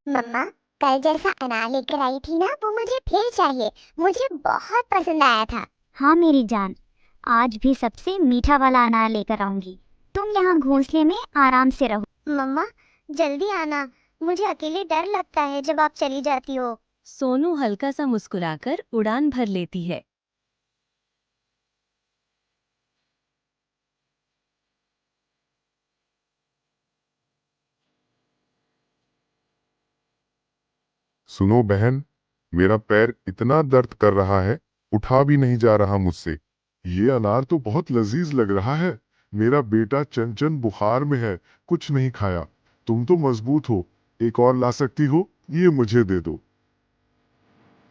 मम्मा, कल जैसा अनार लेकर आई थी ना, वो मुझे फिर चाहिए। मुझे बहुत पसंद आया था। हाँ मेरी जान, आज भी सबसे मीठा वाला अनार लेकर आऊंगी। तुम यहाँ घोंसले में आराम से रहो। मम्मा, जल्दी आना। मुझे अकेले डर लगता है जब आप चली जाती हो। सोनू हल्का सा मुस्कुराकर उड़ान भर लेती है। सुनो बहन, मेरा पैर इतना दर्द कर रहा है, उठा भी नहीं जा रहा मुझसे। ये अनार तो बहुत लजीज लग रहा है। मेरा बेटा चंचन बुखार में है, कुछ नहीं खाया। तुम तो मजबूत हो, एक और ला सकती हो, ये मुझे दे दो।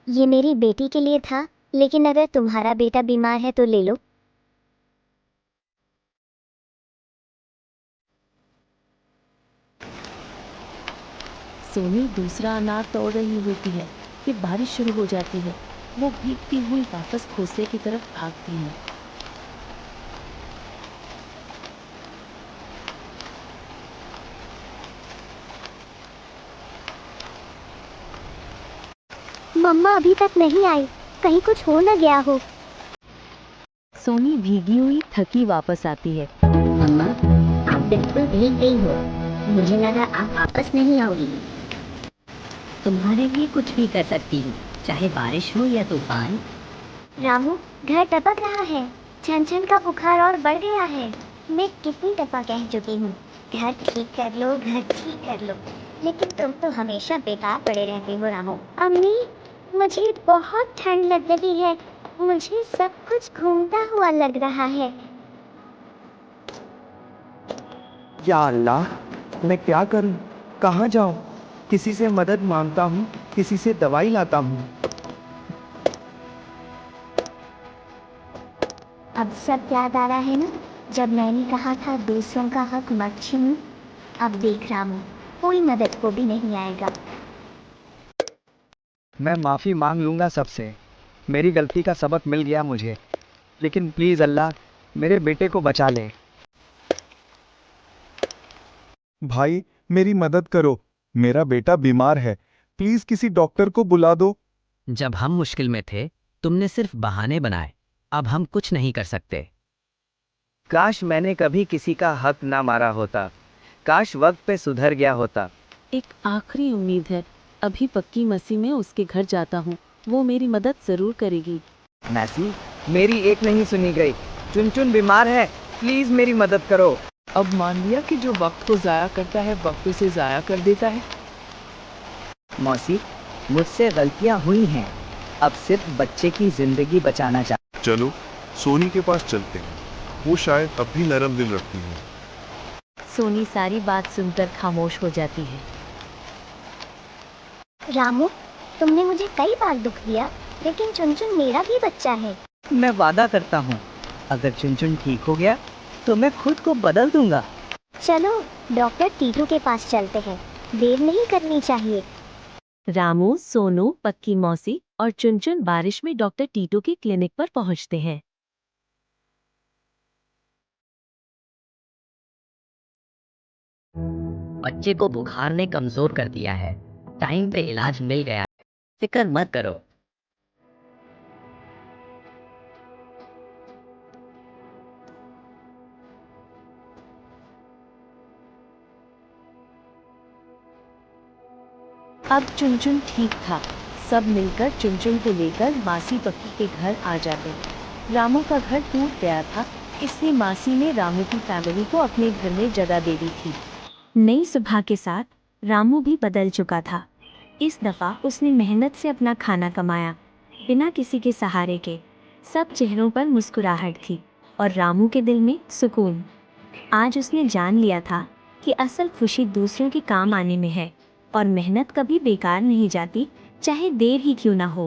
ये मेरी बेटी के लिए था, लेकिन अगर तुम्हारा बेटा बीमार है तो ले लो। सोनी दूसरा अनार तोड़ रही होती है कि बारिश शुरू हो जाती है। वो भीगती हुई वापस घोंसले की तरफ भागती है। मम्मा अभी तक नहीं आई, कहीं कुछ हो न गया हो। सोनी भीगी हुई थकी वापस आती है। मम्मा, आप बिल्कुल भीग गई हो। मुझे लगा आप वापस नहीं आओगी। तुम्हारे लिए कुछ भी कर सकती हूँ, चाहे बारिश हो या तूफान। रामू, घर टपक रहा है। छन का बुखार और बढ़ गया है। मैं कितनी दफा कह चुकी हूँ, घर ठीक कर लो, घर ठीक कर लो, लेकिन तुम तो हमेशा बेकार पड़े रहते हो रामू। अम्मी, मुझे बहुत ठंड लग रही है। मुझे सब कुछ घूमता हुआ लग रहा है। या अल्लाह, मैं क्या करूं? कहाँ जाऊं? किसी से मदद मांगता हूँ, किसी से दवाई लाता हूँ। अब सब याद आ रहा है ना, जब मैंने कहा था दूसरों का हक मत छीनो। अब देख रामू, कोई मदद को भी नहीं आएगा। मैं माफ़ी मांग लूँगा सबसे। मेरी गलती का सबक मिल गया मुझे, लेकिन प्लीज़ अल्लाह, मेरे बेटे को बचा ले। भाई, मेरी मदद करो। मेरा बेटा बीमार है, प्लीज किसी डॉक्टर को बुला दो। जब हम मुश्किल में थे, तुमने सिर्फ बहाने बनाए। अब हम कुछ नहीं कर सकते। काश मैंने कभी किसी का हक ना मारा होता। काश वक्त पे सुधर गया होता। एक आखिरी उम्मीद है। अभी पक्की मसीह में उसके घर जाता हूँ, वो मेरी मदद जरूर करेगी। मैसी, मेरी एक नहीं सुनी गई। चुन बीमार है, प्लीज मेरी मदद करो। अब मान लिया कि जो वक्त को ज़ाया करता है वक्त से ज़ाया कर देता है। मौसी, मुझसे गलतियां हुई हैं। अब सिर्फ बच्चे की जिंदगी बचाना चाहता। चलो, सोनी के पास चलते हैं। वो शायद अब भी नरम दिल रखती है। सोनी सारी बात सुनकर खामोश हो जाती है। रामू, तुमने मुझे कई बार दुख दिया, लेकिन चुन मेरा भी बच्चा है। मैं वादा करता हूँ, अगर चुन ठीक हो गया तो मैं खुद को बदल दूंगा। चलो डॉक्टर टीटू के पास चलते हैं, देर नहीं करनी चाहिए। रामू, सोनू, पक्की मौसी और चुनचुन बारिश में डॉक्टर टीटू के क्लिनिक पर पहुंचते हैं। बच्चे को बुखार ने कमजोर कर दिया है। टाइम पे इलाज मिल गया है, फिक्र मत करो। अब चुनचुन ठीक था। सब मिलकर चुनचुन को लेकर मासी पक्की के घर आ जाते। रामू का घर टूट गया था, इसलिए मासी ने रामू की फैमिली को अपने घर में जगह दे दी थी। नई सुबह के साथ रामू भी बदल चुका था। इस दफा उसने मेहनत से अपना खाना कमाया, बिना किसी के सहारे के। सब चेहरों पर मुस्कुराहट थी और रामू के दिल में सुकून। आज उसने जान लिया था कि असल खुशी दूसरों के काम आने में है और मेहनत कभी बेकार नहीं जाती, चाहे देर ही क्यों ना हो।